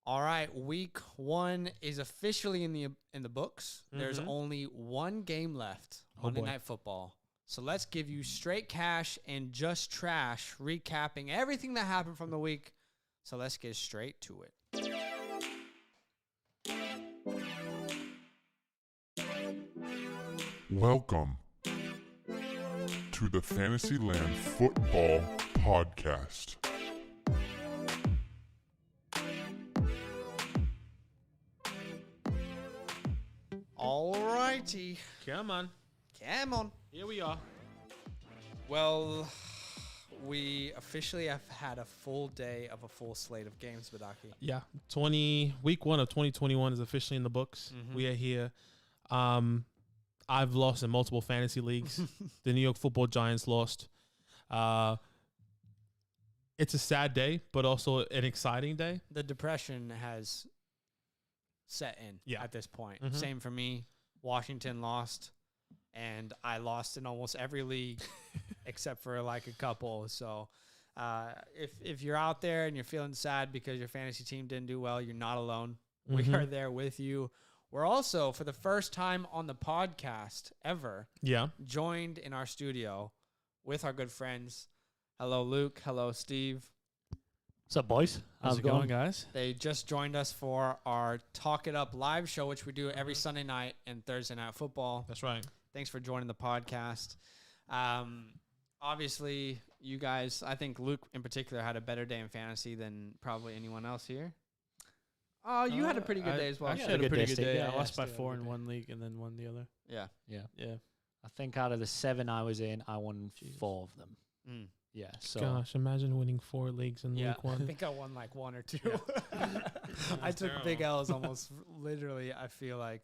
All right, week 1 is officially in the books. There's only one game left, Monday Night Football. So let's give you straight cash and just trash, recapping everything that happened from the week. So let's get straight to it. Welcome to the Fantasyland Football Podcast. All righty. Come on. Here we are. Well, we officially have had a full day of a full slate of games, Badaki. Yeah. Week 1 of 2021 is officially in the books. We are here. I've lost in multiple fantasy leagues. The New York Football Giants lost. It's a sad day, but also an exciting day. The depression has set in at this point. Same for me. Washington lost, and I lost in almost every league except for like a couple. So if you're out there and you're feeling sad because your fantasy team didn't do well, you're not alone. We are there with you. We're also, for the first time on the podcast ever, joined in our studio with our good friends. Hello, Luke. Hello, Steve. What's up, boys? How's it going, guys? They just joined us for our Talk It Up live show, which we do every Sunday night and Thursday Night Football. That's right. Thanks for joining the podcast. Obviously, you guys, I think Luke in particular had a better day in fantasy than probably anyone else here. Oh, you had a pretty good day as well. I had a pretty good day. I lost by 4 in one league and then won the other. Yeah. I think out of the 7 I was in, I won 4 of them. Yeah. So Gosh, imagine winning 4 leagues in week 1. I think I won like 1 or 2. I took big L's almost literally, I feel like,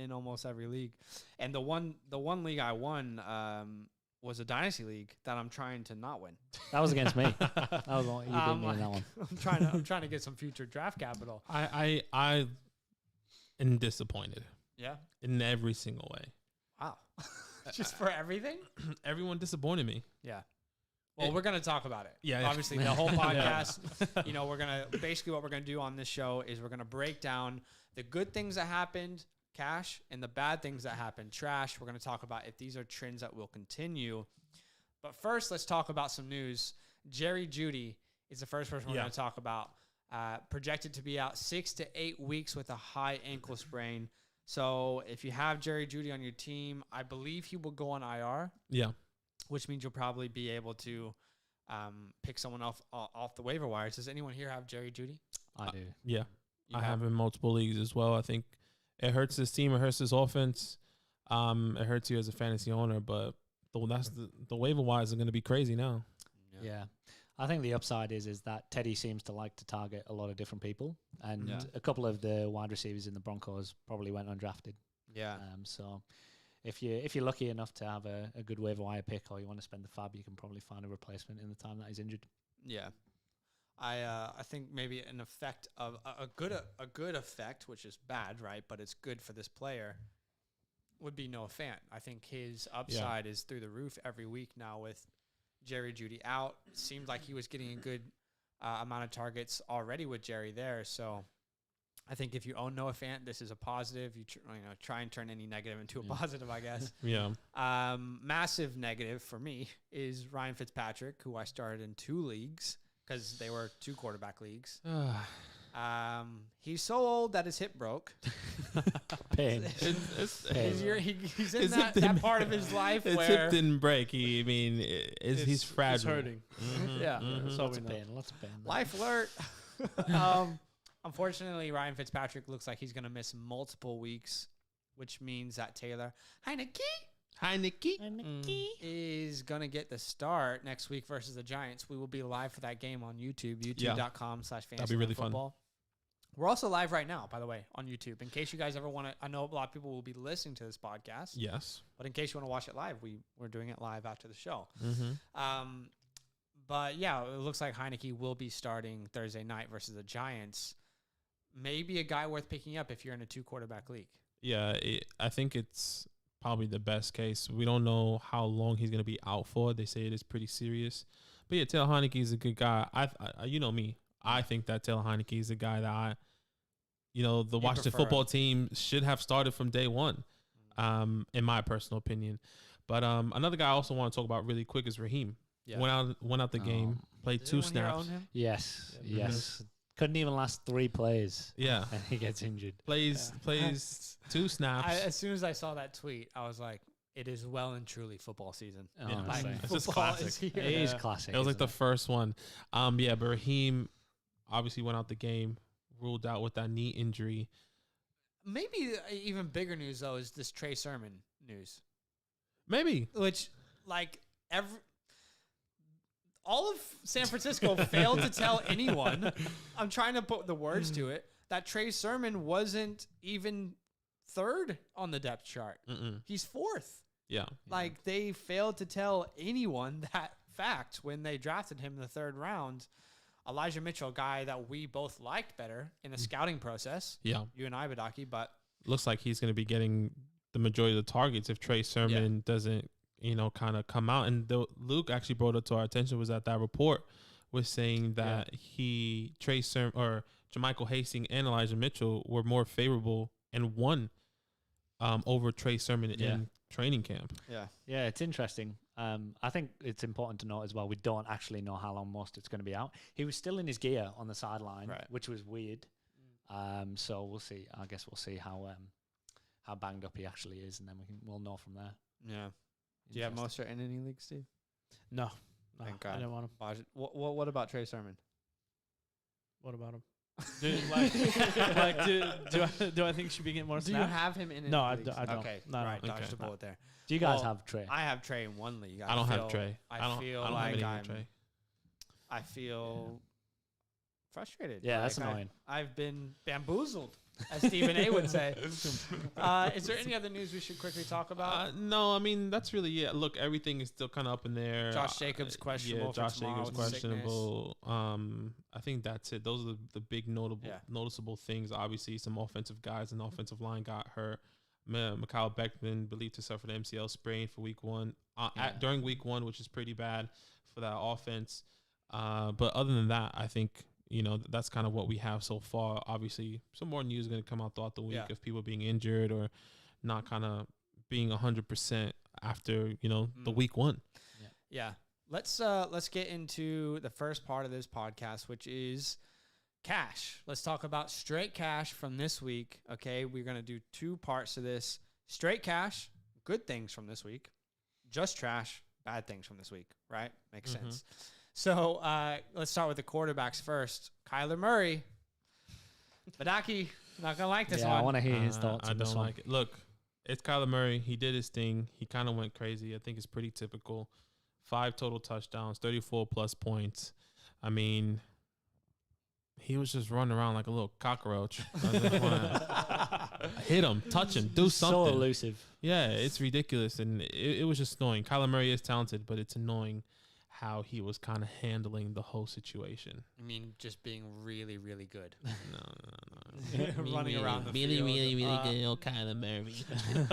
in almost every league. And the one league I won was a dynasty league that I'm trying to not win. that was against me. That was only, you beat me in that one. I'm trying to get some future draft capital. I am disappointed. Yeah. In every single way. Wow. Just for everything? Everyone disappointed me. Yeah. Well, we're going to talk about it. Yeah. Obviously, the whole podcast, we're going to, basically what we're going to do on this show is we're going to break down the good things that happened, cash, and the bad things that happened, trash. We're going to talk about if these are trends that will continue. But first, let's talk about some news. Jeudy is the first person we're going to talk about. Projected to be out 6 to 8 weeks with a high ankle sprain. So if you have Jeudy on your team, I believe he will go on IR. Yeah. Which means you'll probably be able to pick someone off the waiver wires. Does anyone here have Jeudy? I do. Yeah. I have in multiple leagues as well. I think it hurts his team. It hurts his offense. It hurts you as a fantasy owner, but the waiver wires are going to be crazy now. Yeah. I think the upside is that Teddy seems to like to target a lot of different people, and a couple of the wide receivers in the Broncos probably went undrafted. Yeah. So if you're lucky enough to have a good waiver wire pick, or you want to spend the fab, you can probably find a replacement in the time that he's injured. Yeah. I think maybe an effect of a good effect, which is bad, right? But it's good for this player, would be Noah Fant. I think his upside is through the roof every week now with Jeudy out. It seemed like he was getting a good amount of targets already with Jerry there. So I think if you own Noah Fant, this is a positive. You try and turn any negative into a positive, I guess. Yeah. Massive negative for me is Ryan Fitzpatrick, who I started in 2 leagues because they were 2 quarterback leagues. He's so old that his hip broke. Pain. He's in that part of his life his where hip didn't break. He's fragile. It's hurting. Yeah. Lots of pain. Life alert. Unfortunately, Ryan Fitzpatrick looks like he's going to miss multiple weeks, which means that Taylor Heineke is going to get the start next week versus the Giants. We will be live for that game on YouTube, youtube.com/fantasy. That'll be really fun. We're also live right now, by the way, on YouTube. In case you guys ever want to, I know a lot of people will be listening to this podcast. Yes. But in case you want to watch it live, we're doing it live after the show. But yeah, it looks like Heineke will be starting Thursday night versus the Giants. Maybe a guy worth picking up if you're in a 2 quarterback league. Yeah, I think it's probably the best case. We don't know how long he's going to be out for. They say it is pretty serious. But yeah, Taylor Heineke is a good guy. You know me. I think that Taylor Heineke is a guy that the Washington prefer football him. team should have started from day one, in my personal opinion. But another guy I also want to talk about really quick is Raheem. Yeah. Went out the game, played Does 2 anyone here snaps. own him? Yes. Yeah. Yes. Couldn't even last 3 plays. Yeah, And he gets injured. plays 2 snaps. As soon as I saw that tweet, I was like, it is well and truly football season. Honestly. It's just football classic. is here. It is classic. It was like isn't the first one. But Raheem obviously went out the game, ruled out with that knee injury. Maybe even bigger news, though, is this Trey Sermon news. Maybe. Which, all of San Francisco failed to tell anyone, I'm trying to put the words to it, that Trey Sermon wasn't even 3rd on the depth chart. He's 4th. Yeah. Like, they failed to tell anyone that fact when they drafted him in the 3rd round. Elijah Mitchell, a guy that we both liked better in the scouting process. Yeah. You and I, Badaki, but Looks like he's going to be getting the majority of the targets if Trey Sermon doesn't, kind of come out. And Luke actually brought it to our attention was that report was saying that Trey Sermon or Jermichael Hastings and Elijah Mitchell were more favorable and won over Trey Sermon in training camp. Yeah, it's interesting. I think it's important to note as well, we don't actually know how long Mostert's going to be out. He was still in his gear on the sideline, which was weird. So we'll see. I guess we'll see how banged up he actually is, and then we'll know from there. yeah. Do you have Mostert in any league, Steve? No. Thank God. I didn't want him. What about Trey Sermon? What about him? Do I think he should be getting more Do you snaps? have him in any No, leagues? I don't. Okay, No, right. no. Dodged the Okay. bullet there. Do you guys Well, have Trey? I have Trey in one league. I don't have Trey. I don't feel have like anything with Trey. I feel frustrated. Yeah, that's Like, annoying. I've been bamboozled, as Stephen A would say. Is there any other news we should quickly talk about? No, I mean, that's really it. Look, everything is still kind of up in there. Josh Jacobs questionable. Yeah, Josh Jacobs with questionable. I think that's it. Those are the big noticeable things. Obviously, some offensive guys and offensive line got hurt. Mikhail Beckman believed to suffer the MCL sprain for week 1. During week 1, which is pretty bad for that offense. But other than that, I think that's kind of what we have so far. Obviously, some more news is going to come out throughout the week of people being injured or not kind of being 100% after the week 1. Yeah. Let's get into the first part of this podcast, which is cash. Let's talk about straight cash from this week. Okay, we're going to do 2 parts to this. Straight cash, good things from this week. Just trash, bad things from this week, right? Makes sense. So let's start with the quarterbacks first. Kyler Murray. Badaki, not going to like this one. I want to hear his thoughts I on this don't one. like it. Look, it's Kyler Murray. He did his thing. He kind of went crazy. I think it's pretty typical. 5 total touchdowns, 34+ points. I mean, he was just running around like a little cockroach. I just wanna hit him, touch him, do something. So elusive. Yeah, it's ridiculous. And it was just annoying. Kyler Murray is talented, but it's annoying how he was kind of handling the whole situation. I mean, just being really, really good. No. Running around the really, field. really good old Kyler Murray.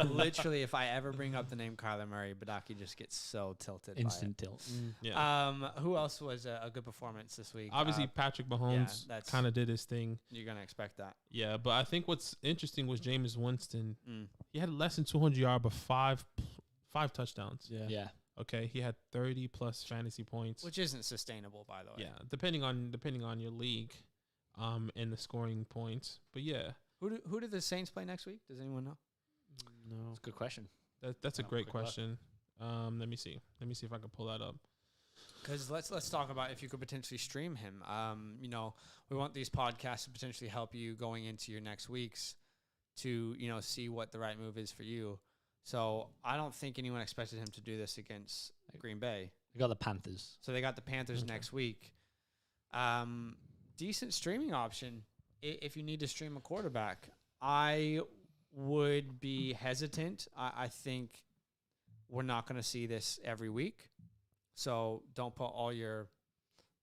Literally, if I ever bring up the name Kyler Murray, Badaki just gets so tilted. Instant tilt. Yeah. Who else was a good performance this week? Obviously, Patrick Mahomes kind of did his thing. You're gonna expect that. Yeah, but I think what's interesting was Jameis Winston. He had less than 200 yards, but five touchdowns. Yeah. Okay, he had 30+ fantasy points, Which isn't sustainable, by the way. yeah, depending on your league, and the scoring points. But yeah, Who do the Saints play next week? Does anyone know? No. That's a good question. that's a great quick look. question. Let me see if I can pull that up. Because let's talk about if you could potentially stream him. We want these podcasts to potentially help you going into your next weeks to see what the right move is for you. So I don't think anyone expected him to do this against Green Bay. We got the Panthers. So they got the Panthers next week. Decent streaming option if you need to stream a quarterback. I would be hesitant. I think we're not going to see this every week. So don't put all your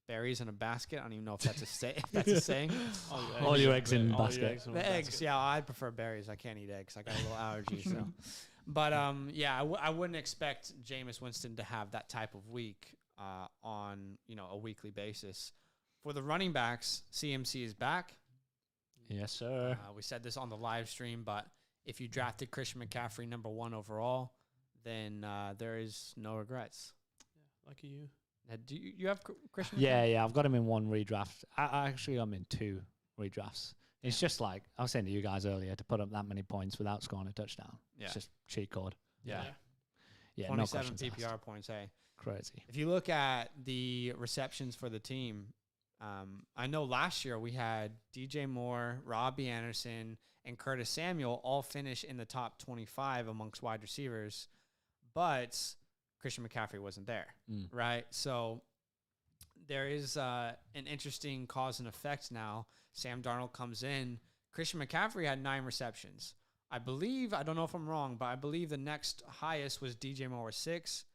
berries in a basket. I don't even know if that's a saying. All your eggs in All your basket. eggs in The one eggs, basket. yeah, I prefer berries. I can't eat eggs. I got a little allergy. So, but I wouldn't expect Jameis Winston to have that type of week on a weekly basis For the running backs, CMC is back. Yes, sir. We said this on the live stream, but if you drafted Christian McCaffrey number 1 overall, then there is no regrets. Yeah, lucky you. Do you have Christian? Yeah. I've got him in 1 redraft. I actually got him in 2 redrafts. It's just like I was saying to you guys earlier, to put up that many points without scoring a touchdown. Yeah. It's just cheat code. Yeah. 27 no PPR points. Hey, crazy. if you look at the receptions for the team, I know last year we had DJ Moore, Robbie Anderson, and Curtis Samuel all finish in the top 25 amongst wide receivers, but Christian McCaffrey wasn't there, right? So there is an interesting cause and effect now. Sam Darnold comes in. Christian McCaffrey had 9 receptions. I believe, I don't know if I'm wrong, but I believe the next highest was DJ Moore with 6.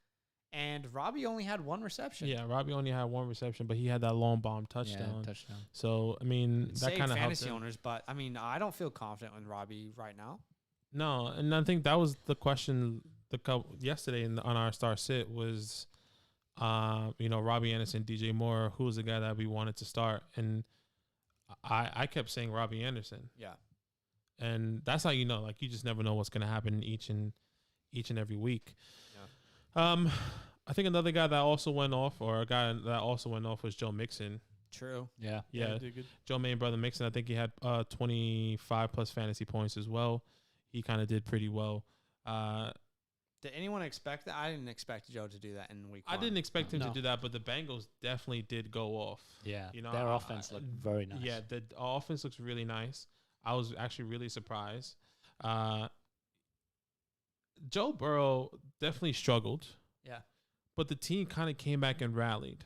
And Robbie only had 1 reception. Yeah, Robbie only had 1 reception, but he had that long bomb touchdown. Yeah, touchdown. So, I mean, that kind of helped fantasy owners, but, I mean, I don't feel confident with Robbie right now. No, and I think that was the question yesterday on our Star Sit was, Robbie Anderson, DJ Moore, who was the guy that we wanted to start? And I kept saying Robbie Anderson. Yeah. And that's how you know, like, you just never know what's going to happen each and every week. Yeah. I think another guy that also went off, was Joe Mixon. True. Yeah. Joe Main brother Mixon. I think he had 25 plus fantasy points as well. He kind of did pretty well. Did anyone expect that? I didn't expect Joe to do that in week 1. I didn't expect him to do that, but the Bengals definitely did go off. Yeah. Their offense looked very nice. Yeah, the offense looks really nice. I was actually really surprised. Joe Burrow definitely struggled. Yeah. But the team kind of came back and rallied.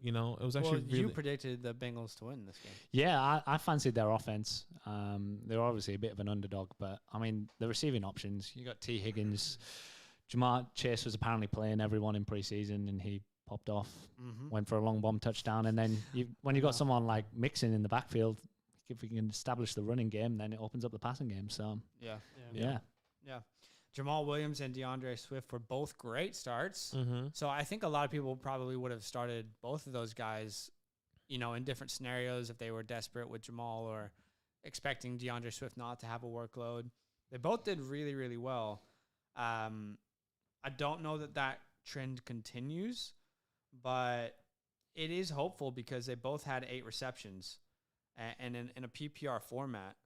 You know, it was actually you predicted the Bengals to win this game. Yeah, I fancied their offense. They're obviously a bit of an underdog, but, I mean, the receiving options, you got T. Higgins. Jamar Chase was apparently playing everyone in preseason, and he popped off, went for a long bomb touchdown. And then when you got someone like Mixon in the backfield, if we can establish the running game, then it opens up the passing game. So, yeah. Jamal Williams and DeAndre Swift were both great starts. So I think a lot of people probably would have started both of those guys, in different scenarios if they were desperate with Jamal or expecting DeAndre Swift not to have a workload. They both did really, really well. I don't know that trend continues, but it is hopeful because they both had 8 receptions. And in a PPR format,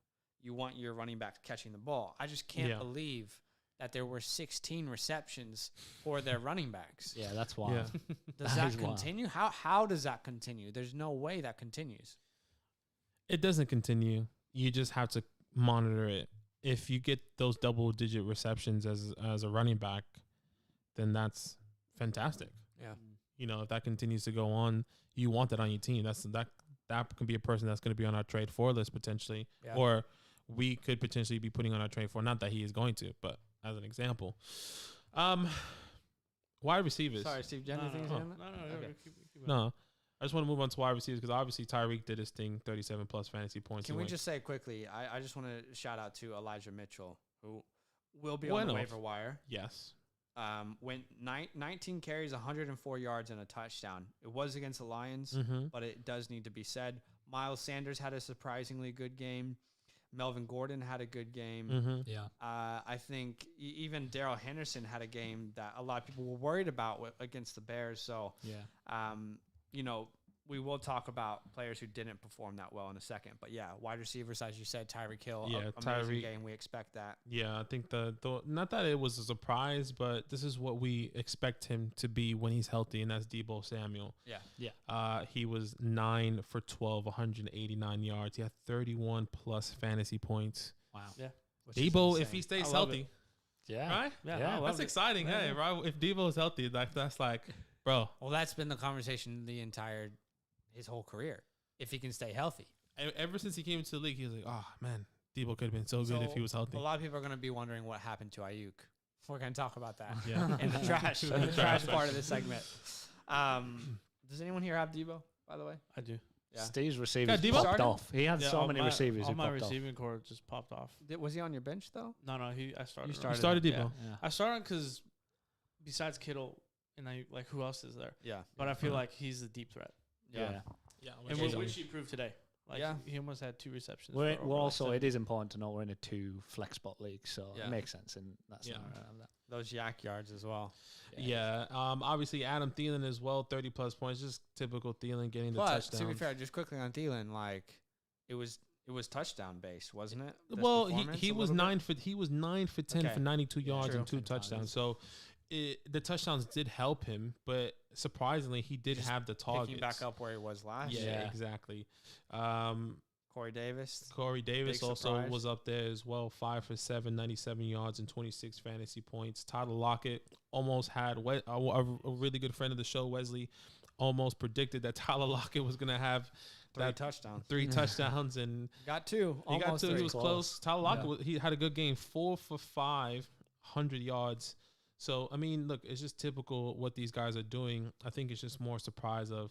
you want your running back catching the ball. I just can't believe that there were 16 receptions for their running backs. Yeah, that's wild. Yeah. Does that continue? How does that continue? There's no way that continues. It doesn't continue. You just have to monitor it. If you get those double-digit receptions as a running back, then that's fantastic. Yeah. If that continues to go on, you want that on your team. That can be a person that's going to be on our trade for list potentially, or we could potentially be putting on our trade for. Not that he is going to, but as an example. Wide receivers. Sorry, Steve. Anything? No. Okay. Keep No. I just want to move on to wide receivers because obviously Tyreek did his thing, 37 plus fantasy points. Can we just say quickly, I just want to shout out to Elijah Mitchell, who will be on the waiver wire. Yes. Went 19 carries, 104 yards, and a touchdown. It was against the Lions, but it does need to be said. Miles Sanders had a surprisingly good game. Melvin Gordon had a good game. Yeah. I think even Darrell Henderson had a game that a lot of people were worried about against the Bears. So, we will talk about players who didn't perform that well in a second. But, wide receivers, as you said, Tyreek Hill, amazing game. We expect that. Yeah, I think not that it was a surprise, but this is what we expect him to be when he's healthy, and that's Deebo Samuel. Yeah. He was 9 for 12, 189 yards. He had 31 plus fantasy points. Wow. Yeah. Deebo, if he stays healthy. Yeah. Right? Yeah. That's exciting. Yeah. Hey, right? If Deebo is healthy, that's like, bro. Well, that's been the conversation his whole career, if he can stay healthy. Ever since he came into the league, he was like, oh, man, Deebo could have been so good if he was healthy. A lot of people are going to be wondering what happened to Ayuk. We're going to talk about that in the trash part of this segment. Does anyone here have Deebo, by the way? I do. Yeah. Steve's receivers Deebo popped started? off. He had so many receivers. All my receiving core just popped off. Was he on your bench, though? No, I started. You started Deebo. Yeah. I started because besides Kittle, and who else is there? Yeah. But I feel like he's a deep threat. Yeah. Yeah, And which he proved today. Like, he almost had 2 receptions. We're also, it is important to know we're in a 2 flex spot league, so it makes sense. And that's those yak yards as well. Yeah. Obviously, Adam Thielen as well, 30+ points. Just typical Thielen getting the touchdown. To be fair, just quickly on Thielen, like it was touchdown based, wasn't it? Well, he was 9 for 10 for 92 yards and 2 touchdowns. So the touchdowns did help him, but surprisingly, he did have the targets. Picking back up where he was last year. Yeah, exactly. Corey Davis also was up there as well, 5 for 7, 97 yards and 26 fantasy points. Tyler Lockett almost had a really good friend of the show, Wesley, almost predicted that Tyler Lockett was going to have 3 touchdowns. 3 touchdowns and got 2. He got 2. He was close. Tyler Lockett, he had a good game, 4 for 5, 100 yards. So, I mean, look, it's just typical what these guys are doing. I think it's just more surprise of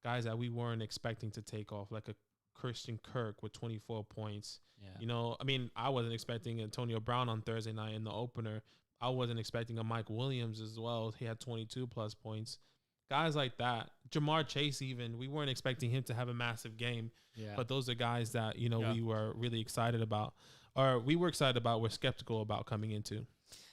guys that we weren't expecting to take off, like a Christian Kirk with 24 points. Yeah. You know, I mean, I wasn't expecting Antonio Brown on Thursday night in the opener. I wasn't expecting a Mike Williams as well. He had 22+ points. Guys like that. Jamar Chase even, we weren't expecting him to have a massive game. Yeah. But those are guys that, you know, we were really excited about. Or we were excited about, we're skeptical about coming into.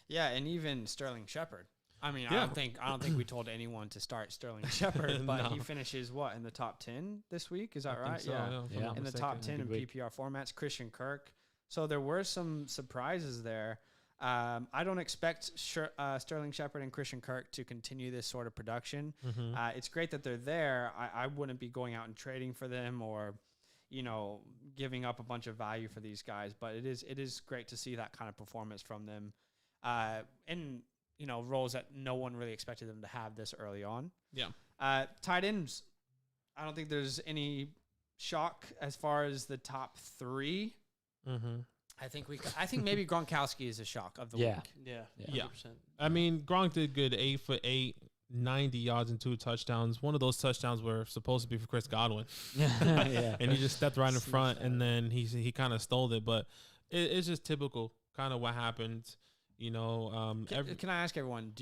Yeah, and even Sterling Shepard. I mean, I don't think we told anyone to start Sterling Shepard, but he finishes in the top 10 this week? Is that right? So, yeah. In the top 10 in PPR formats. Christian Kirk. So there were some surprises there. I don't expect Sterling Shepard and Christian Kirk to continue this sort of production. Mm-hmm. It's great that they're there. I wouldn't be going out and trading for them or, you know, giving up a bunch of value for these guys. But it is great to see that kind of performance from them. And you know, roles that no one really expected them to have this early on. Yeah. Tight ends, I don't think there's any shock as far as the top 3. Mm-hmm. I think maybe Gronkowski is a shock of the week. Yeah. 100%. I mean, Gronk did good, 8 for 8, 90 yards and 2 touchdowns. One of those touchdowns were supposed to be for Chris Godwin. And he just stepped right in front, and then he kind of stole it. But it's just typical kind of what happened. You know, can I ask everyone,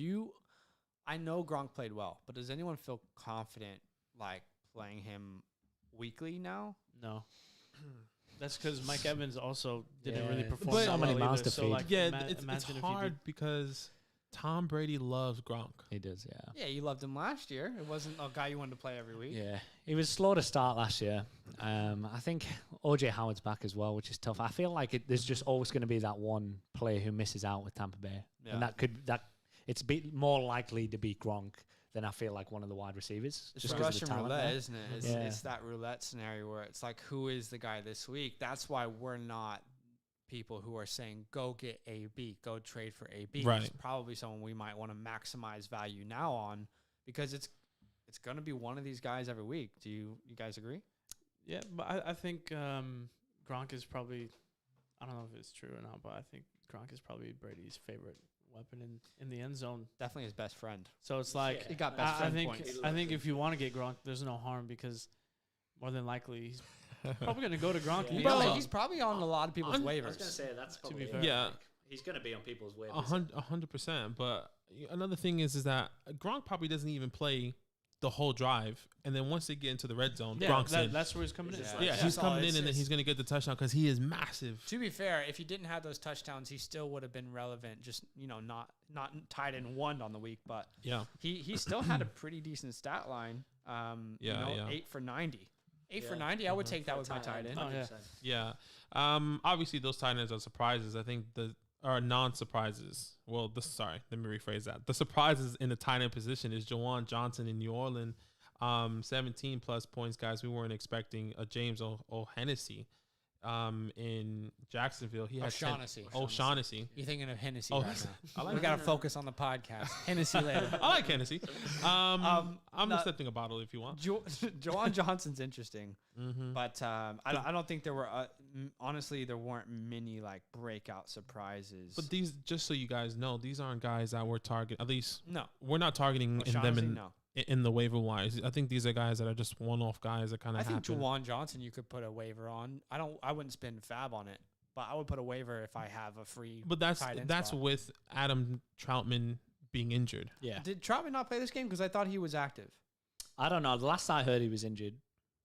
I know Gronk played well, but does anyone feel confident like playing him weekly now? No. That's because Mike Evans also didn't really perform. So many mouths to feed. It's hard because Tom Brady loves Gronk. He does, yeah. Yeah, you loved him last year. It wasn't a guy you wanted to play every week. Yeah, he was slow to start last year. I think OJ Howard's back as well, which is tough. I feel like there's just always going to be that one player who misses out with Tampa Bay, and it's more likely to be Gronk than I feel like one of the wide receivers. It's Russian roulette, isn't it? It's that roulette scenario where it's like, who is the guy this week? That's why we're not people who are saying, go get AB, go trade for AB. Right. It's probably someone we might want to maximize value now on because it's going to be one of these guys every week. Do you guys agree? Yeah, but I think Gronk is probably, I don't know if it's true or not, but I think Gronk is probably Brady's favorite weapon in the end zone. Definitely his best friend. So it's like, he got best friend points. I think if you want to get Gronk, there's no harm because more than likely he's probably going to go to Gronk. Yeah. He's probably on a lot of people's waivers. I was going to say, that's probably to be fair. Yeah. He's going to be on people's waivers. 100%. But another thing is that Gronk probably doesn't even play the whole drive, and then once they get into the red zone, Gronk's in. That's where he's coming in. He's coming in, and then he's going to get the touchdown because he is massive. To be fair, if he didn't have those touchdowns, he still would have been relevant. Just not tied in 1 on the week, but he still had a pretty decent stat line. 8 for 90. 8 for 90. I would take that with my tight end. Yeah. Obviously, those tight ends are surprises. I think are non-surprises. Well, let me rephrase that. The surprises in the tight end position is Juwan Johnson in New Orleans, 17+ points, guys. We weren't expecting a James O'Hennessy in Jacksonville. He had O'Shaughnessy. You're thinking of Hennessy right now. We got to focus on the podcast. Hennessy later. I like Hennessy. I'm accepting a bottle if you want. Juwan Johnson's interesting, but I don't think there were. Honestly, there weren't many like breakout surprises. But these, just so you guys know, these aren't guys that we're targeting. At least, no, we're not targeting in the waiver wires. I think these are guys that are just one-off guys that kind of. I think Juwan Johnson, you could put a waiver on. I wouldn't spend fab on it, but I would put a waiver if I have a free. But that's with Adam Troutman being injured. Yeah. Did Troutman not play this game? Because I thought he was active. I don't know. The last I heard, he was injured.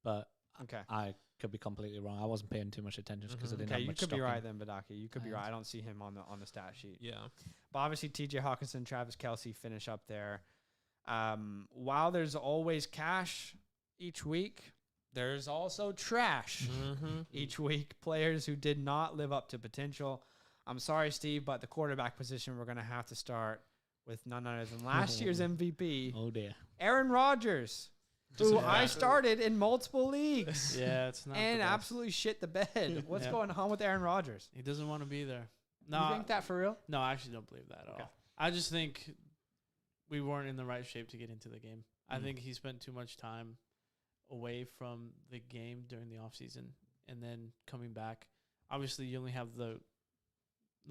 but okay, I could be completely wrong. I wasn't paying too much attention because I didn't have you much could be stock right in. then, Badaki. You could be right. I don't see him on the stat sheet. Yeah. But obviously, T.J. Hawkinson, Travis Kelce finish up there. While there's always cash each week, there's also trash each week. Players who did not live up to potential. I'm sorry, Steve, but the quarterback position, we're going to have to start with none other than last year's MVP. Oh, dear. Aaron Rodgers, who I started in multiple leagues. Yeah, it's not. And absolutely shit the bed. What's going on with Aaron Rodgers? He doesn't want to be there. No, you think that for real? No, I actually don't believe that at all. I just think we weren't in the right shape to get into the game. I think he spent too much time away from the game during the offseason and then coming back. Obviously, you only have the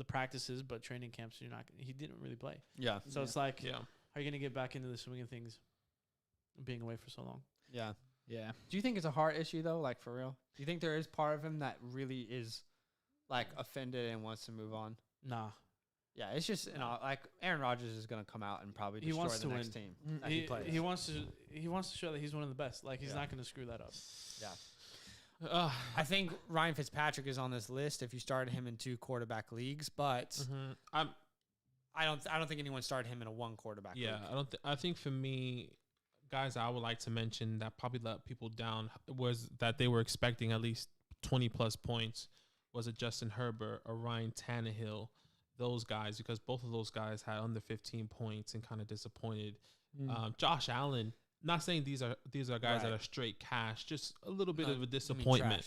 practices, but training camps, he didn't really play. Yeah. So it's like, how are you going to get back into the swing of things being away for so long? Yeah. Yeah. Do you think it's a heart issue, though, like, for real? Do you think there is part of him that really is, like, offended and wants to move on? Nah. Yeah, it's just, like, Aaron Rodgers is going to come out and probably destroy the next team that he plays. He wants to show that he's one of the best. Like, he's not going to screw that up. Yeah. I think Ryan Fitzpatrick is on this list if you started him in 2 quarterback leagues, but I don't think anyone started him in a 1 quarterback league. Yeah, I think for me, guys I would like to mention that probably let people down was that they were expecting at least 20 plus points. Was it Justin Herbert or Ryan Tannehill? Those guys, because both of those guys had under 15 points and kind of disappointed. Josh Allen, not saying these are guys that are straight cash, just a little bit of a disappointment.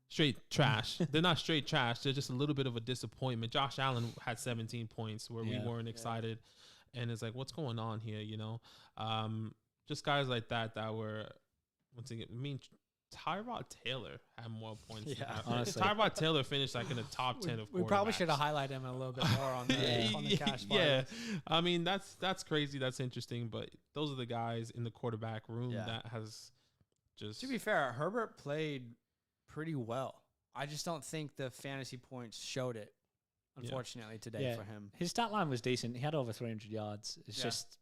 Straight trash. They're not straight trash. They're just a little bit of a disappointment. Josh Allen had 17 points where we weren't excited. And it's like, what's going on here, Just guys like that were, once again, Tyrod Taylor had more points. Yeah, honestly. Tyrod Taylor finished like in the top 10 of quarterbacks. We probably should have highlighted him a little bit more on the cash part. Yeah, I mean, that's crazy. That's interesting. But those are the guys in the quarterback room that has just... To be fair, Herbert played pretty well. I just don't think the fantasy points showed it, unfortunately, today for him. His stat line was decent. He had over 300 yards. It's just,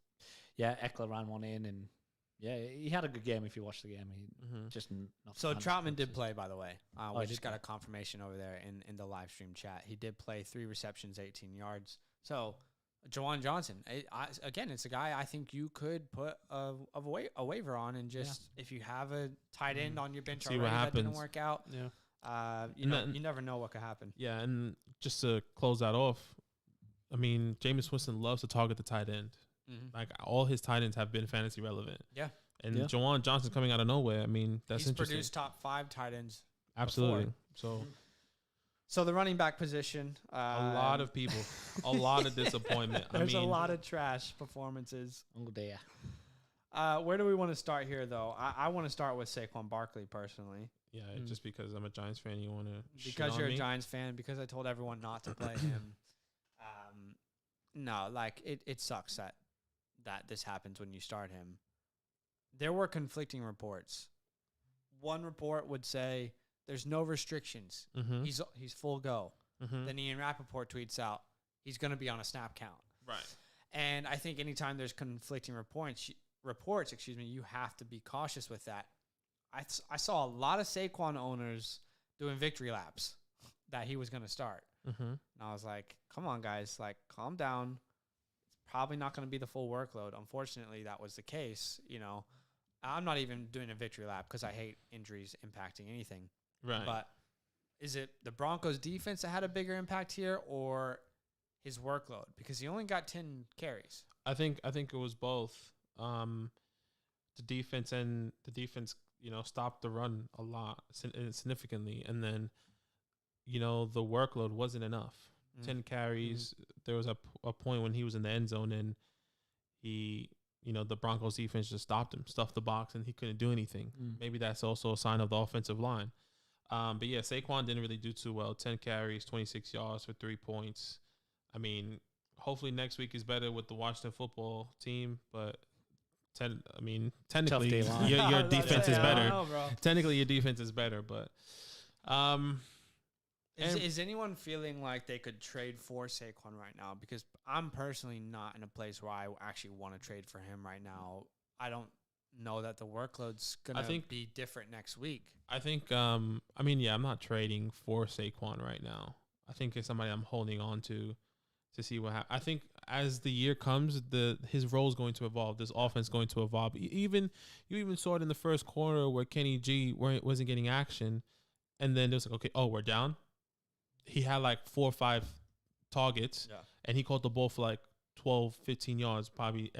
Eckler ran one in and... Yeah, he had a good game if you watched the game. He just not. So Troutman did play, by the way. We just got a confirmation over there in the live stream chat. He did play 3 receptions, 18 yards. So Juwan Johnson, again, it's a guy I think you could put a waiver on and just if you have a tight end on your bench already that didn't work out. Yeah, you never know what could happen. Yeah, and just to close that off, I mean, Jameis Winston loves to target the tight end. Like all his tight ends have been fantasy relevant. Yeah. And Juwan Johnson coming out of nowhere. I mean, that's interesting. He's produced top 5 tight ends. Absolutely. Before. So the running back position. A lot of people. A lot of disappointment. There's a lot of trash performances. Oh, dear. Where do we want to start here, though? I want to start with Saquon Barkley, personally. Yeah, just because I'm a Giants fan, you want to Because you're a Giants fan, because I told everyone not to play him. No, like, it sucks that this happens when you start him. There were conflicting reports. One report would say there's no restrictions. He's full go. Then Ian Rappaport tweets out he's going to be on a snap count. Right. And I think anytime there's conflicting reports, you have to be cautious with that. I saw a lot of Saquon owners doing victory laps that he was going to start. And I was like, come on, guys, like, calm down. Probably not going to be the full workload. Unfortunately, that was the case. I'm not even doing a victory lap because I hate injuries impacting anything. Right. But is it the Broncos defense that had a bigger impact here or his workload? Because he only got 10 carries. I think it was both. The defense, stopped the run a lot significantly. And then, the workload wasn't enough. 10 carries. There was a point when he was in the end zone and he, the Broncos defense just stopped him, stuffed the box, and he couldn't do anything. Maybe that's also a sign of the offensive line. But yeah, Saquon didn't really do too well. 10 carries, 26 yards for 3 points. I mean, hopefully next week is better with the Washington football team, but technically your defense is better. Technically your defense is better, but Is anyone feeling like they could trade for Saquon right now? Because I'm personally not in a place where I actually want to trade for him right now. I don't know that the workload's going to be different next week. I think, I'm not trading for Saquon right now. I think it's somebody I'm holding on to see what happens. I think as the year comes, his role is going to evolve. This offense is going to evolve. You even saw it in the first quarter where Kenny G wasn't getting action, and then it was like, okay, we're down. He had like 4 or 5 targets, and he caught the ball for like 12, 15 yards probably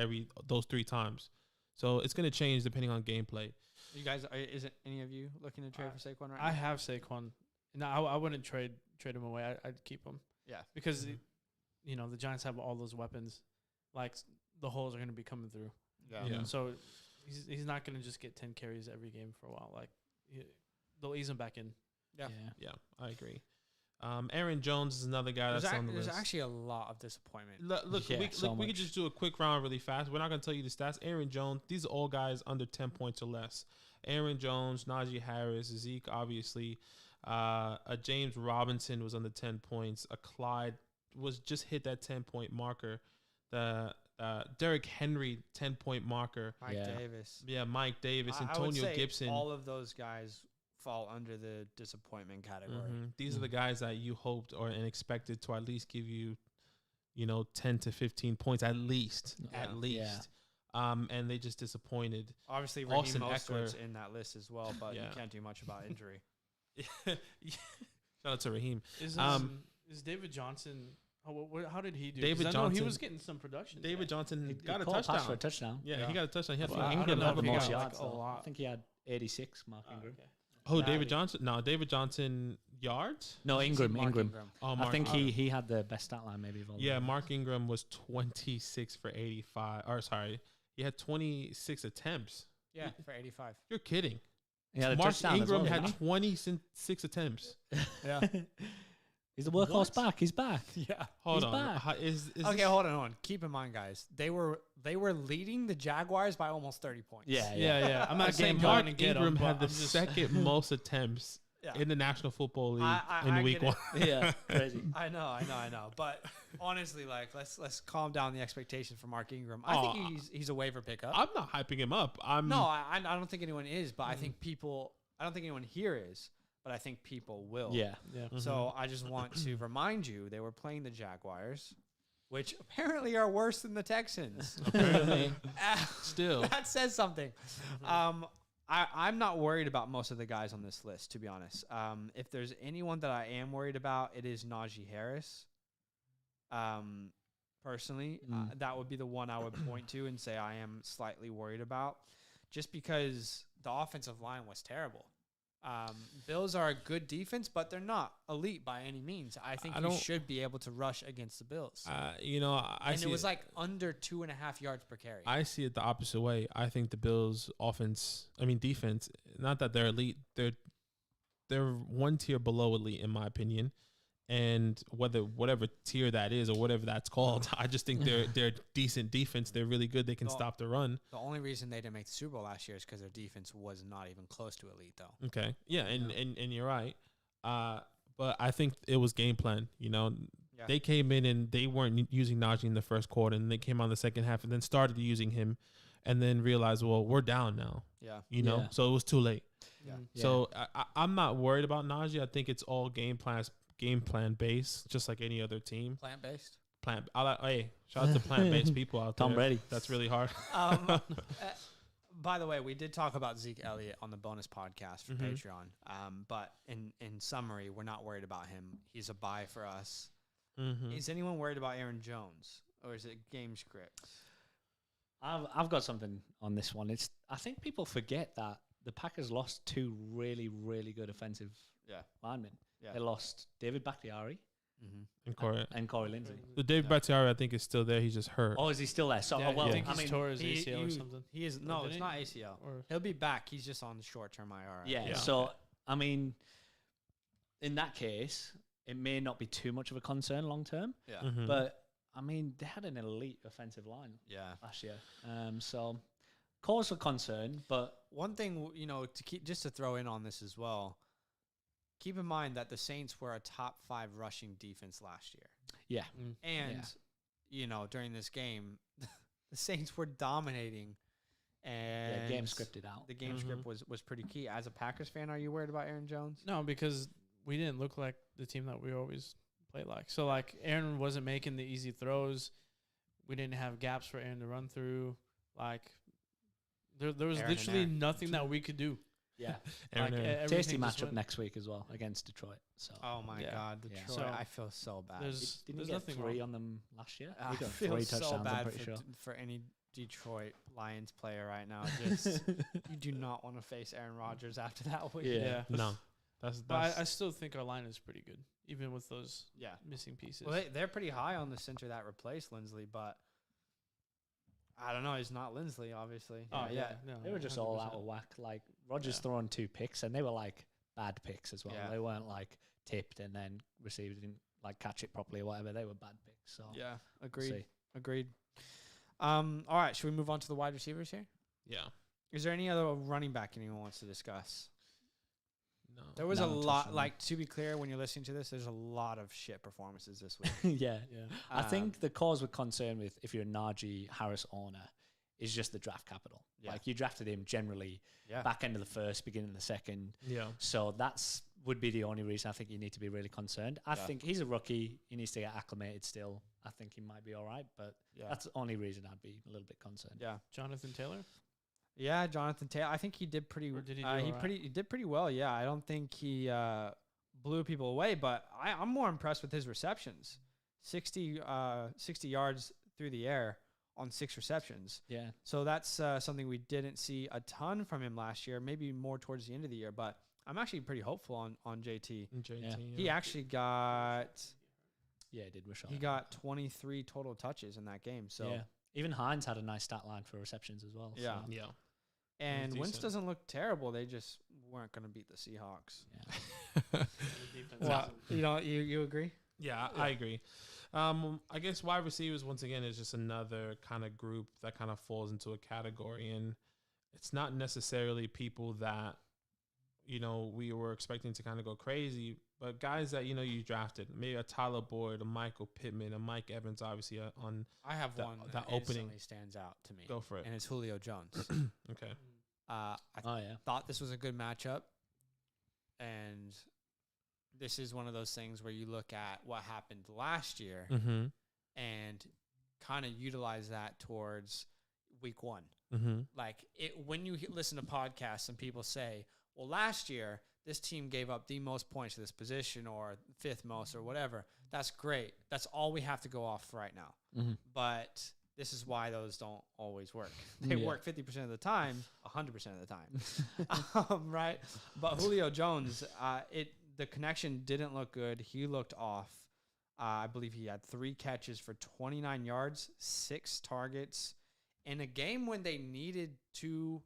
those 3 times. So it's going to change depending on gameplay. You guys, isn't any of you looking to trade for Saquon right now? I have Saquon. No, I wouldn't trade him away. I'd keep him. Yeah. Because, the Giants have all those weapons. Like, the holes are going to be coming through. Yeah. So he's not going to just get 10 carries every game for a while. Like, they'll ease him back in. Yeah, I agree. Aaron Jones is another guy that's on the list. There's actually a lot of disappointment. We could just do a quick round really fast. We're not going to tell you the stats. Aaron Jones, these are all guys under 10 points or less. Aaron Jones, Najee Harris, Zeke, obviously. A James Robinson was under 10 points. A Clyde was just hit that 10-point marker. The Derrick Henry 10-point marker. Mike Davis. Yeah, Mike Davis. I Antonio would say Gibson. All of those guys fall under the disappointment category. Mm-hmm. These are the guys that you hoped and expected to at least give you, 10 to 15 points at least. And they just disappointed. Obviously, Raheem Mostert's in that list as well, but you can't do much about injury. Shout out to Raheem. Is David Johnson? How did he do? David Johnson. I know he was getting some production. David Johnson he got a touchdown. For a touchdown. Yeah, he got a touchdown. He had Ingram had the most yards. A lot. I think he had 86. Mark Ingram. Okay. Oh, David Johnson? No, David Johnson yards? No, Ingram. Oh, I think he had the best stat line maybe of all. Yeah, Mark Ingram was 26 for 85. Or sorry, he had 26 attempts. Yeah, for 85. You're kidding. Mark Ingram had 26 attempts. Yeah. He's the workhorse back. He's back. Yeah. Hold on. Hold on. Keep in mind, guys, they were leading the Jaguars by almost 30 points. Yeah. I'm not saying Mark Ingram had the second most attempts in the National Football League in week 1. Yeah, crazy. I know. But honestly, let's calm down the expectation for Mark Ingram. I think he's a waiver pickup. I'm not hyping him up. I don't think anyone is, but I think I don't think anyone here is. But I think people will. Yeah. Mm-hmm. So I just want to remind you, they were playing the Jaguars, which apparently are worse than the Texans. Apparently. Still. That says something. I'm not worried about most of the guys on this list, to be honest. If there's anyone that I am worried about, it is Najee Harris. Personally, that would be the one I would point to and say I am slightly worried about, just because the offensive line was terrible. Bills are a good defense, but they're not elite by any means. I think you should be able to rush against the Bills. It was like under 2.5 yards per carry. I see it the opposite way. I think the Bills' defense, not that they're elite, they're one tier below elite in my opinion. And whatever tier that is or whatever that's called, I just think they're decent defense. They're really good. They can stop the run. The only reason they didn't make the Super Bowl last year is because their defense was not even close to elite, though. Okay, yeah, and you're right. But I think it was game plan. They came in and they weren't using Najee in the first quarter, and they came on the second half and then started using him, and then realized, well, we're down now. Yeah, so it was too late. Yeah. So I'm not worried about Najee. I think it's all game plan based, just like any other team. Plant-based? Hey, shout out to plant-based people out there. Tom Brady. That's really hard. By the way, we did talk about Zeke Elliott on the bonus podcast for Patreon. But in summary, we're not worried about him. He's a buy for us. Is anyone worried about Aaron Jones, or is it game script? I've got something on this one. I think people forget that the Packers lost 2 really, really good offensive linemen. Yeah. They lost David Bakhtiari and Corey Lindsey. The David Bakhtiari, I think, is still there. He's just hurt. Oh, is he still there? So, I think he's tore his ACL or something. He is it's not ACL. He'll be back. He's just on the short-term IR. Yeah. So, in that case, it may not be too much of a concern long-term. Yeah. But, they had an elite offensive line last year. So, cause for concern. But one thing, to throw in on this as well, keep in mind that the Saints were a top 5 rushing defense last year. Yeah. And, during this game, the Saints were dominating And game scripted out. The game script was pretty key. As a Packers fan, are you worried about Aaron Jones? No, because we didn't look like the team that we always play like. So, like, Aaron wasn't making the easy throws. We didn't have gaps for Aaron to run through. Like, there was literally nothing that we could do. Yeah. Tasty matchup next week as well against Detroit. So. Oh, my God. Detroit. Yeah. So I feel so bad. Didn't get nothing 3 on them last year? I got feel 3 so touchdowns, bad I'm pretty sure. for any Detroit Lions player right now. Just you do not want to face Aaron Rodgers after that week. Yeah. No. That's But I still think our line is pretty good, even with those missing pieces. Well, they're pretty high on the center that replaced Lindsley, but I don't know. He's not Lindsley, obviously. Oh, yeah. No, they were just 100%. All out of whack. Like, Rodgers throwing 2 picks, and they were, like, bad picks as well. Yeah. They weren't, like, tipped and then received, didn't, like, catch it properly or whatever. They were bad picks. So yeah, agreed. All right, should we move on to the wide receivers here? Yeah. Is there any other running back anyone wants to discuss? No. There was a lot, like, to be clear, when you're listening to this, there's a lot of shit performances this week. Yeah. I think the cause we're concerned with, if you're a Najee Harris owner, is just the draft capital. Yeah. Like, you drafted him generally back end of the first, beginning of the second. Yeah. So would be the only reason I think you need to be really concerned. I think he's a rookie. He needs to get acclimated still. I think he might be all right, but that's the only reason I'd be a little bit concerned. Yeah. Jonathan Taylor? Yeah, Jonathan Taylor. I think he did pretty. He did pretty well. Yeah, I don't think he blew people away, but I'm more impressed with his receptions. 60 yards through the air on 6 receptions. Yeah. So that's something we didn't see a ton from him last year. Maybe more towards the end of the year, but I'm actually pretty hopeful on JT. He actually got. Yeah, he did. He got 23 total touches in that game. So even Hines had a nice stat line for receptions as well. Yeah. So. Yeah. And Wentz doesn't look terrible. They just weren't going to beat the Seahawks. Yeah. Well, you agree? Yeah, I agree. I guess wide receivers, once again, is just another kind of group that kind of falls into a category. And it's not necessarily people that, we were expecting to kind of go crazy, but guys that, you drafted, maybe a Tyler Boyd, a Michael Pittman, a Mike Evans, obviously on. I have one that opening stands out to me. Go for it. And it's Julio Jones. Okay. I thought this was a good matchup. And this is one of those things where you look at what happened last year and kind of utilize that towards week 1. Like when you listen to podcasts and people say, well, last year, this team gave up the most points to this position or 5th most or whatever. That's great. That's all we have to go off right now. But this is why those don't always work. They work 50% of the time, 100% of the time. Right? But Julio Jones, the connection didn't look good. He looked off. I believe he had 3 catches for 29 yards, 6 targets in a game when they needed to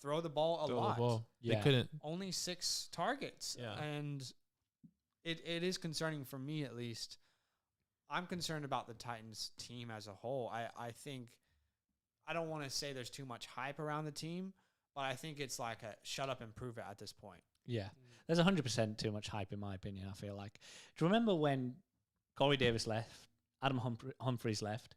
throw the ball a lot. Yeah. They couldn't. Only 6 targets. Yeah. And it is concerning for me, at least. I'm concerned about the Titans team as a whole. I think, I don't want to say there's too much hype around the team, but I think it's like a shut up and prove it at this point. Yeah. There's 100% too much hype in my opinion, I feel like. Do you remember when Corey Davis left, Adam Humphries left,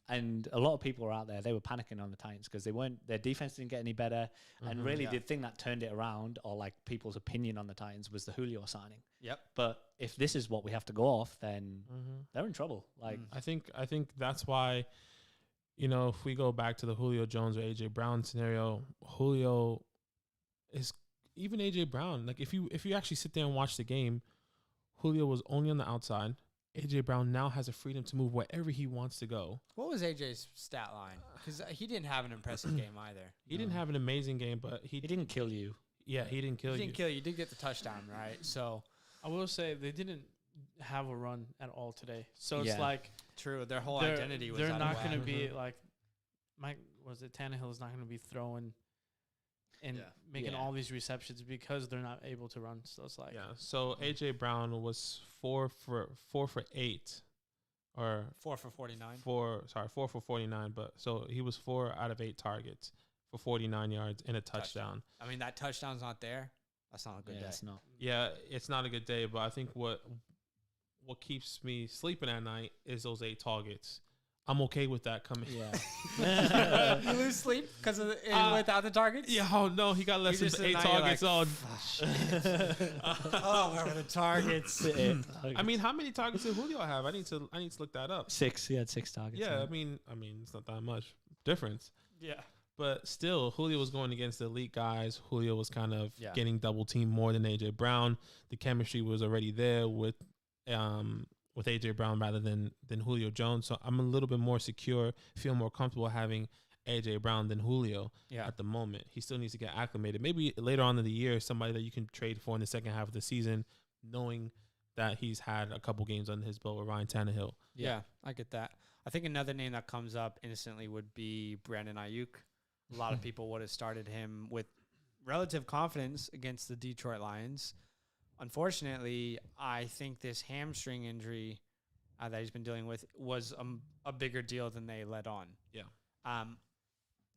and a lot of people were out there, they were panicking on the Titans because their defense didn't get any better. And really the thing that turned it around, or like people's opinion on the Titans, was the Julio signing. Yep. But if this is what we have to go off, then they're in trouble. Like I think that's why, if we go back to the Julio Jones or AJ Brown scenario, Julio is even AJ Brown. Like if you actually sit there and watch the game, Julio was only on the outside. AJ Brown now has a freedom to move wherever he wants to go. What was AJ's stat line? Because he didn't have an impressive game either. He didn't have an amazing game, but he didn't kill you. Yeah, he didn't kill you. He didn't kill you. You did get the touchdown, right? So I will say they didn't have a run at all today. So it's like true. Their whole identity was. They're not going to be like Tannehill is not going to be throwing and making all these receptions because they're not able to run. So it's like So AJ Brown was 4 for 8, or 4 for 49. 4 for 49. But so he was 4 out of 8 targets for 49 yards and a touchdown. I mean, that touchdown's not there. That's not a good day. It's not. Yeah, it's not a good day. But I think what keeps me sleeping at night is those 8 targets. I'm okay with that coming. Yeah. You lose sleep because of without the targets? Yeah, oh no, he got less than 8 targets. Like, where were the targets? I mean, how many targets did Julio have? I need to look that up. 6. He had 6 targets. Yeah, I mean, it's not that much difference. Yeah. But still, Julio was going against the elite guys. Julio was kind of getting double teamed more than AJ Brown. The chemistry was already there with AJ Brown rather than Julio Jones. So I'm a little bit more secure, feel more comfortable having AJ Brown than Julio at the moment. He still needs to get acclimated. Maybe later on in the year, somebody that you can trade for in the second half of the season, knowing that he's had a couple games under his belt with Ryan Tannehill. Yeah, I get that. I think another name that comes up instantly would be Brandon Ayuk. A lot of people would have started him with relative confidence against the Detroit Lions. Unfortunately, I think this hamstring injury that he's been dealing with was a bigger deal than they let on. Yeah.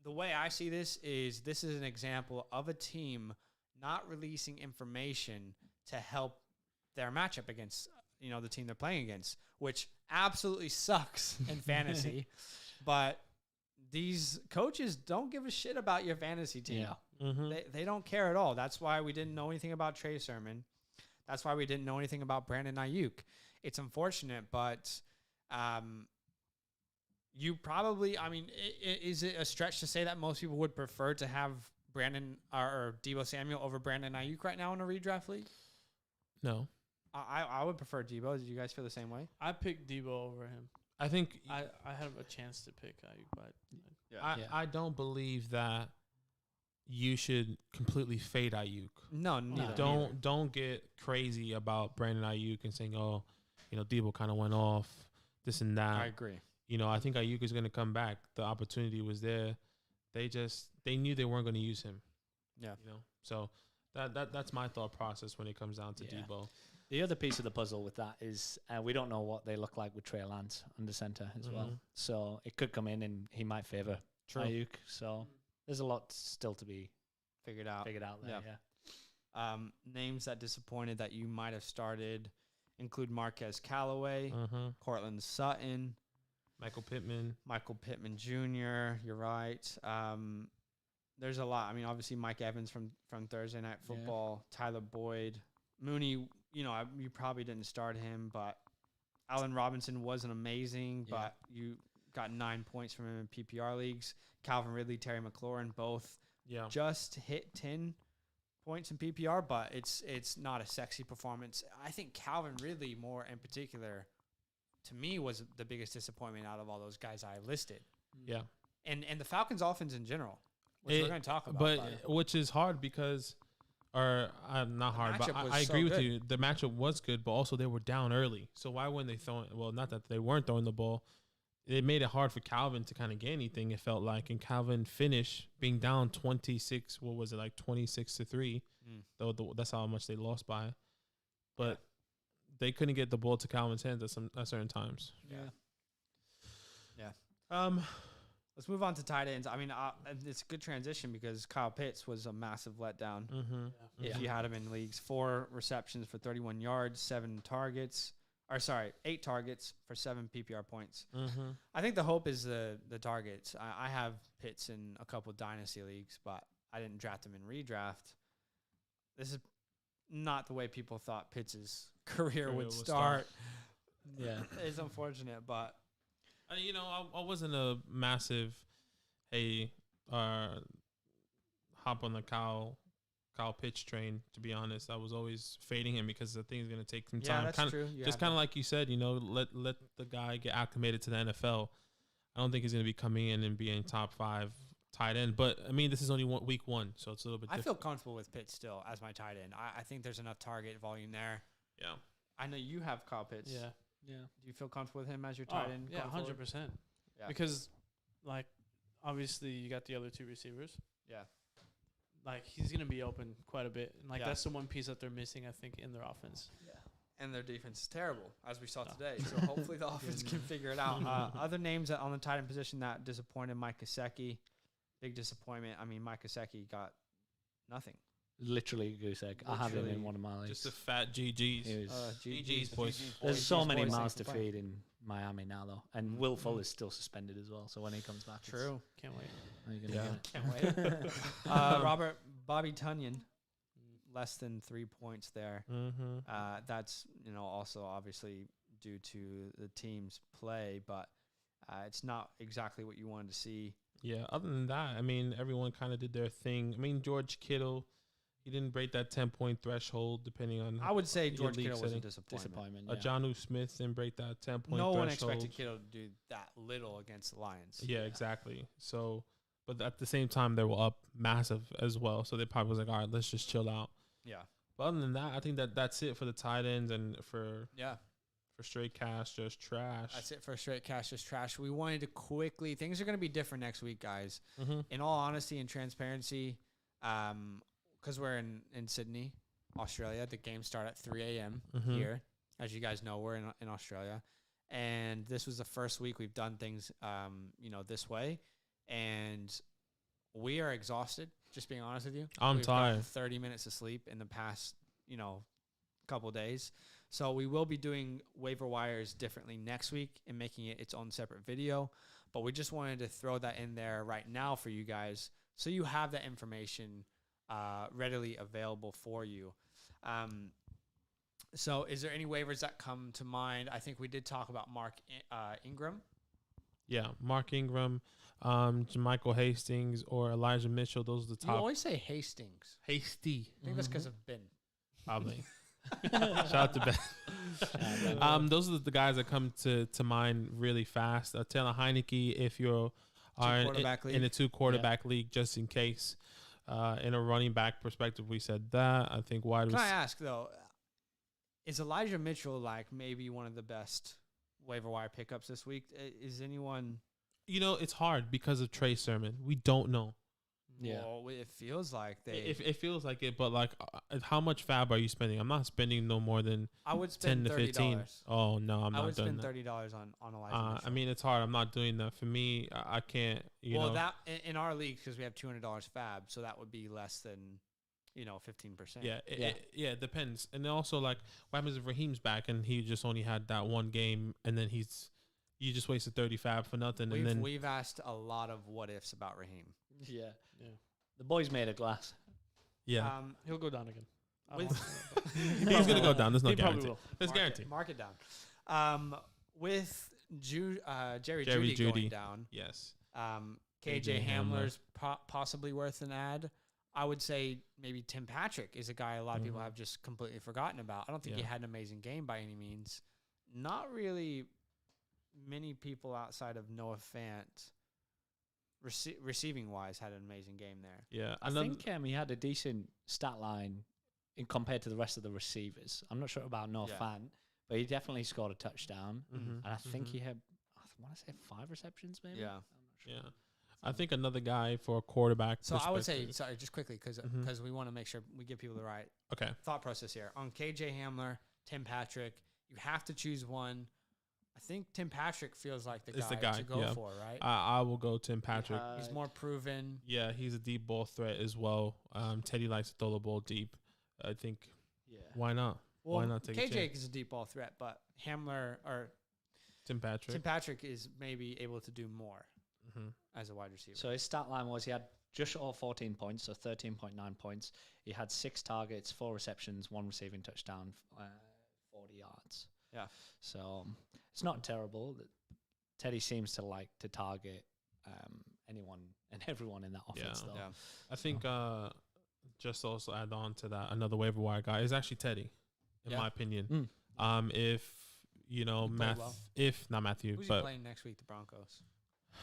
The way I see this is an example of a team not releasing information to help their matchup against the team they're playing against, which absolutely sucks in fantasy. But these coaches don't give a shit about your fantasy team. Yeah. Mm-hmm. They don't care at all. That's why we didn't know anything about Trey Sermon. That's why we didn't know anything about Brandon Ayuk. It's unfortunate, but you probably, is it a stretch to say that most people would prefer to have Brandon or Deebo Samuel over Brandon Ayuk right now in a redraft league? No. I would prefer Deebo. Did you guys feel the same way? I picked Deebo over him. I think I have a chance to pick Ayuk, but I don't believe that you should completely fade Ayuk. No, Don't get crazy about Brandon Ayuk and saying, Deebo kind of went off, this and that. I agree. I think Ayuk is going to come back. The opportunity was there. They knew they weren't going to use him. Yeah. So that's my thought process when it comes down to Deebo. The other piece of the puzzle with that is we don't know what they look like with Trey Lance under center as well. So it could come in and he might favor Ayuk. So there's a lot still to be figured out there. Yeah. Names that disappointed that you might have started include Marquez Callaway, Cortland Sutton, Michael Pittman Jr. You're right. There's a lot. Obviously Mike Evans from Thursday Night Football, Tyler Boyd, Mooney. You probably didn't start him, but Allen Robinson wasn't amazing, but you got 9 points from him in PPR leagues. Calvin Ridley, Terry McLaurin, both just hit 10 points in PPR, but it's not a sexy performance. I think Calvin Ridley, more in particular, to me, was the biggest disappointment out of all those guys I listed. Yeah. And the Falcons' offense in general, which we're going to talk about. But which is hard because... not hard, but I agree with you. The matchup was good, but also they were down early. So why wouldn't they throw it? Well, not that they weren't throwing the ball. It made it hard for Calvin to kind of get anything, it felt like. And Calvin finished being down 26, 26-3. Though that's how much they lost by. But they couldn't get the ball to Calvin's hands at certain times. Yeah. Let's move on to tight ends. It's a good transition because Kyle Pitts was a massive letdown. If you had him in leagues, 4 receptions for 31 yards, 8 targets for 7 PPR points. I think the hope is the targets. I have Pitts in a couple of dynasty leagues, but I didn't draft him in redraft. This is not the way people thought Pitts' career would start. Yeah, it's unfortunate, but. I wasn't a massive, hop on the Kyle Pitts train, to be honest. I was always fading him because the thing's going to take some time. That's true. Just kind of like you said, let the guy get acclimated to the NFL. I don't think he's going to be coming in and being top 5 tight end. But, this is only week 1, so it's a little bit different. I feel comfortable with Pitts still as my tight end. I think there's enough target volume there. Yeah. I know you have Kyle Pitts. Yeah. Do you feel comfortable with him as your tight end? Yeah, 100%. Yeah. Because, obviously you got the other 2 receivers. Yeah. He's going to be open quite a bit. And, that's the one piece that they're missing, I think, in their offense. Yeah. And their defense is terrible, as we saw today. So hopefully the offense can figure it out. Other names on the tight end position that disappointed, Mike Gesicki. Big disappointment. Mike Gesicki got nothing. Literally goose egg. I have him in one of my leagues. Just a fat GG's. GG's boys. There's so many mouths to feed in Miami now, though. And Will Fuller's still suspended as well. So when he comes back, true. Can't wait. Can't wait. Bobby Tunyon, less than 3 points there. That's, also obviously due to the team's play, but it's not exactly what you wanted to see. Yeah, other than that, I mean, everyone kind of did their thing. I mean, George Kittle, he didn't break that 10-point threshold, depending on. I would say George Kittle was a disappointment. Jonnu Smith didn't break that 10-point threshold. No one expected Kittle to do that little against the Lions. Yeah, exactly. So, but at the same time, they were up massive as well. So they probably was like, all right, let's just chill out. Yeah. But other than that, I think that's it for the tight ends and for straight cash, just trash. That's it for straight cash, just trash. We wanted to quickly. Things are going to be different next week, guys. In all honesty and transparency, because we're in Sydney, Australia. The games start at 3 a.m. here. As you guys know, we're in Australia. And this was the first week we've done things, this way. And we are exhausted, just being honest with you. I'm tired. 30 minutes of sleep in the past, couple days. So we will be doing waiver wires differently next week and making it its own separate video. But we just wanted to throw that in there right now for you guys so you have that information readily available for you. So is there any waivers that come to mind? I think we did talk about Mark Ingram. Yeah, Mark Ingram, Jermichael Hastings, or Elijah Mitchell. Those are the top. You always say Hastings. Hasty. I think that's because of Ben. Probably. Shout out to Ben. Those are the guys that come to mind really fast. Taylor Heineke, if you're in a 2-quarterback league, just in case. In a running back perspective, we said that. I think wide. Can I ask though, is Elijah Mitchell like maybe one of the best waiver wire pickups this week? Is anyone? It's hard because of Trey Sermon. We don't know. Yeah, well, it feels like It feels like it, but like, how much fab are you spending? I'm not spending no more than I would spend 10 to 15. Oh no, I'm not doing that. I would spend $30 on Elijah Mitchell. I mean, it's hard. I'm not doing that. For me, I can't. Well, that in our league because we have $200 fab, so that would be less than 15%. Yeah, it depends. And then also, like, what happens if Raheem's back and he just only had that one game, and then you just wasted 30 fab for nothing. We've asked a lot of what ifs about Raheem. Yeah. The boy's made of glass. Yeah. He'll go down again. He's going to go down. There's no guarantee. There's guarantee. Mark it down. With Jerry Jeudy going down. Yes. KJ Hamler's possibly worth an ad. I would say maybe Tim Patrick is a guy a lot of people have just completely forgotten about. I don't think he had an amazing game by any means. Not really many people outside of Noah Fant receiving wise had an amazing game there. Yeah, I think he had a decent stat line compared to the rest of the receivers. I'm not sure about Noah Fant, but he definitely scored a touchdown, and I think he had, I want to say 5 receptions, maybe. Yeah, I'm not sure. Yeah. I think another guy for a quarterback. So I would say, sorry, just quickly, because we want to make sure we give people the right thought process here. On KJ Hamler, Tim Patrick, you have to choose one. I think Tim Patrick feels like the guy to go for, right? I will go Tim Patrick. He's more proven. Yeah, he's a deep ball threat as well. Teddy likes to throw the ball deep. I think, why not? Well, why not take KJ a chance? is a deep ball threat, but Hamler or Tim Patrick is maybe able to do more as a wide receiver. So his stat line was he had just short of 14 points, so 13.9 points. He had 6 targets, 4 receptions, 1 receiving touchdown, 40 yards. Yeah. So it's not terrible. Teddy seems to like to target anyone and everyone in that offense, though. Yeah. I think just to also add on to that, another waiver wire guy is actually Teddy, in my opinion. If not Matthew, who's but he playing next week? The Broncos.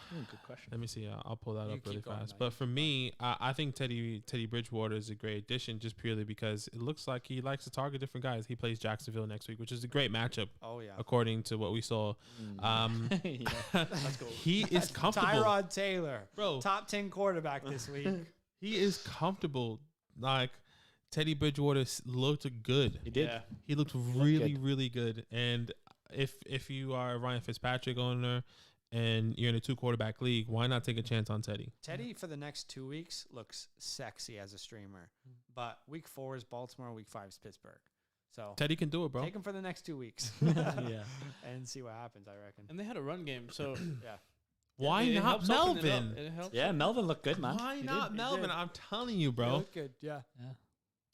Good question. Let me see. I'll pull that up really fast. But for me, I think Teddy Bridgewater is a great addition just purely because it looks like he likes to target different guys. He plays Jacksonville next week, which is a great matchup. Oh, yeah. According to what we saw. Let's go. He is comfortable. Tyrod Taylor. Bro. Top 10 quarterback this week. He is comfortable. Like, Teddy Bridgewater looked good. He did. Yeah. He looked really good. And if you are a Ryan Fitzpatrick owner and you're in a 2-quarterback league, why not take a chance on Teddy? Teddy for the next 2 weeks looks sexy as a streamer. But week 4 is Baltimore, week 5 is Pittsburgh. So Teddy can do it, bro. Take him for the next 2 weeks. Yeah. And see what happens, I reckon. And they had a run game, so Yeah. Why not Melvin? It helps. Yeah, Melvin looked good, man. Why He not did. Melvin? I'm telling you, He bro. looked good. Yeah.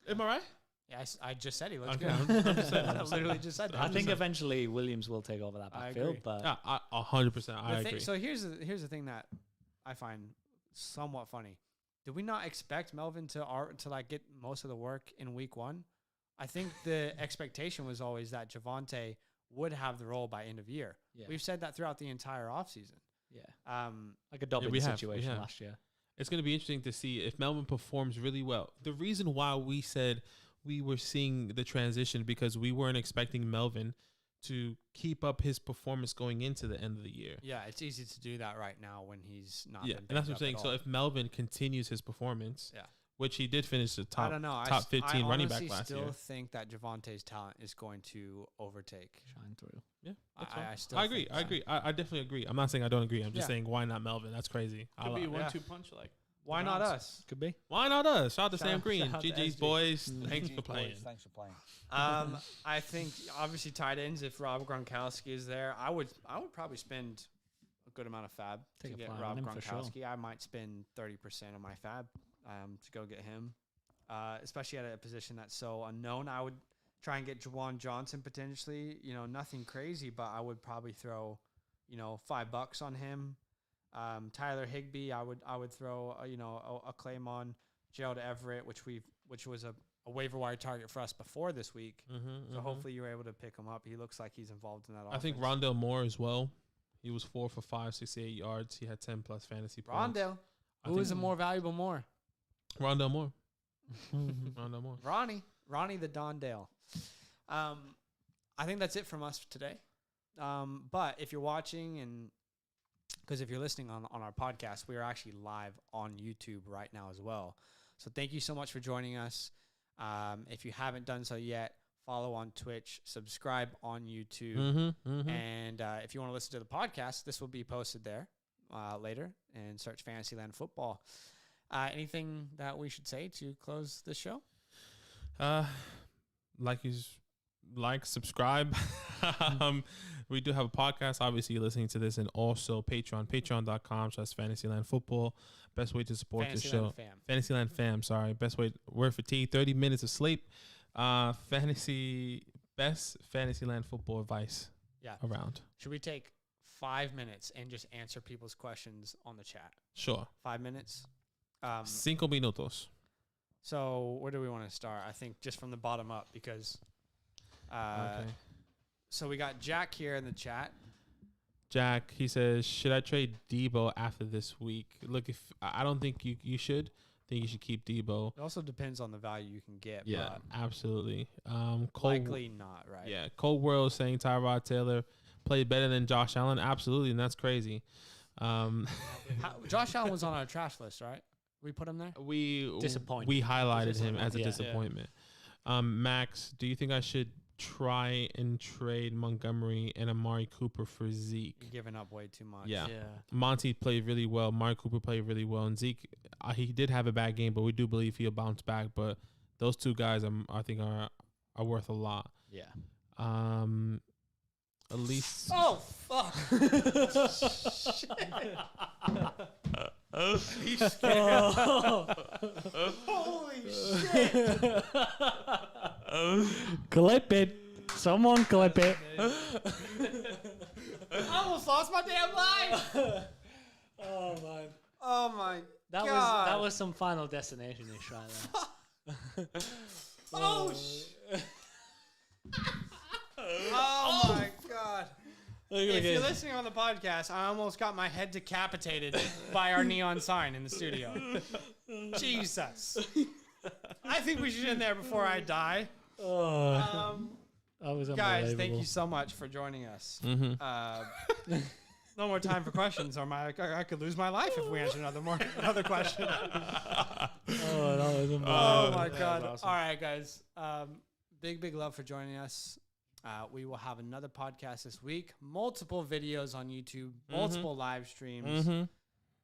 Am I right? Yeah, I just said he looks Okay, good. I'm just saying. I literally just said that. I think eventually Williams will take over that I backfield, agree. but Yeah, 100%. I agree. So here's the thing that I find somewhat funny. Did we not expect Melvin to like get most of the work in week 1? I think the expectation was always that Javonte would have the role by end of year. yeah. We've said that throughout the entire offseason. Yeah. Like a Dobbins we have, situation last year. It's going to be interesting to see if Melvin performs really well. The reason why we said we were seeing the transition because we weren't expecting Melvin to keep up his performance going into the end of the year. Yeah, it's easy to do that right now when he's not. Yeah, and that's what I'm saying. So if Melvin continues his performance, which he did finish the top, I don't know. top 15 running back last year. I still think that Javonte's talent is going to overtake. Shine through. Yeah, I agree. I definitely agree. I'm not saying I don't agree. I'm just saying why not Melvin? That's crazy. Could be 1-2 punch like. Why not us? Could be. Why not us? Shout out to Shout- Sam Green. shout out to GG's SG. boys. Thanks for playing. Thanks for playing. I think obviously tight ends. If Rob Gronkowski is there, I would probably spend a good amount of fab Take to a get flyer Rob on him for sure. Gronkowski. I might spend 30% of my fab to go get him, especially at a position that's so unknown. I would try and get Juwan Johnson potentially. Nothing crazy, but I would probably throw, $5 on him. Tyler Higbee, I would throw a claim on. Gerald Everett, which was a waiver wire target for us before this week. So hopefully you were able to pick him up. He looks like he's involved in that. I think Rondale Moore as well. He was 4 for 5, 68 yards. He had 10 plus fantasy points. Rondale, who is a more valuable more? Rondale Moore. Rondale Moore. Ronnie the Dondale. I think that's it from us today. But if you're watching because if you're listening on our podcast, we are actually live on YouTube right now as well. So thank you so much for joining us. If you haven't done so yet, follow on Twitch, subscribe on YouTube. And if you want to listen to the podcast, this will be posted there later, and search Fantasyland Football. Anything that we should say to close the show? Subscribe. We do have a podcast. Obviously, you're listening to this, and also patreon.com/Fantasyland Football. Best way to support the show. Fantasyland Fam. Sorry, best way. We're fatigued. 30 minutes of sleep. Best Fantasyland Football advice. Around. Should we take 5 minutes and just answer people's questions on the chat? Sure. 5 minutes. 5 minutos. So where do we want to start? I think just from the bottom up because. Okay. So we got Jack here in the chat. Jack, he says, should I trade Debo after this week? Look, if I don't think you should. I think you should keep Debo. It also depends on the value you can get. Yeah, absolutely. Likely not, right? Yeah, Cold World saying Tyrod Taylor played better than Josh Allen. Absolutely, and that's crazy. Josh Allen was on our trash list, right? We put him there? We Disappointed. highlighted him as a disappointment. Max, do you think I should try and trade Montgomery and Amari Cooper for Zeke? You're giving up way too much. Yeah. Monty played really well. Amari Cooper played really well. And Zeke, he did have a bad game, but we do believe he'll bounce back. But those two guys, I think, are worth a lot. Yeah. At least. Oh, fuck. He's scared. Holy shit. Clip it. Someone clip it. I almost lost my damn life. Oh, man. Oh, my That God. was some Final Destination-ish right there. Oh, oh, my God. If you're listening on the podcast, I almost got my head decapitated by our neon sign in the studio. Jesus. I think we should end there before I die. That was Guys, thank you so much for joining us. No more time for questions, or I could lose my life if we answer another question. That was amazing. Oh my That God. was awesome. All right, guys. Big love for joining us. We will have another podcast this week, multiple videos on YouTube, multiple live streams.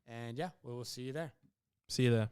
And yeah, we will see you there. See you there.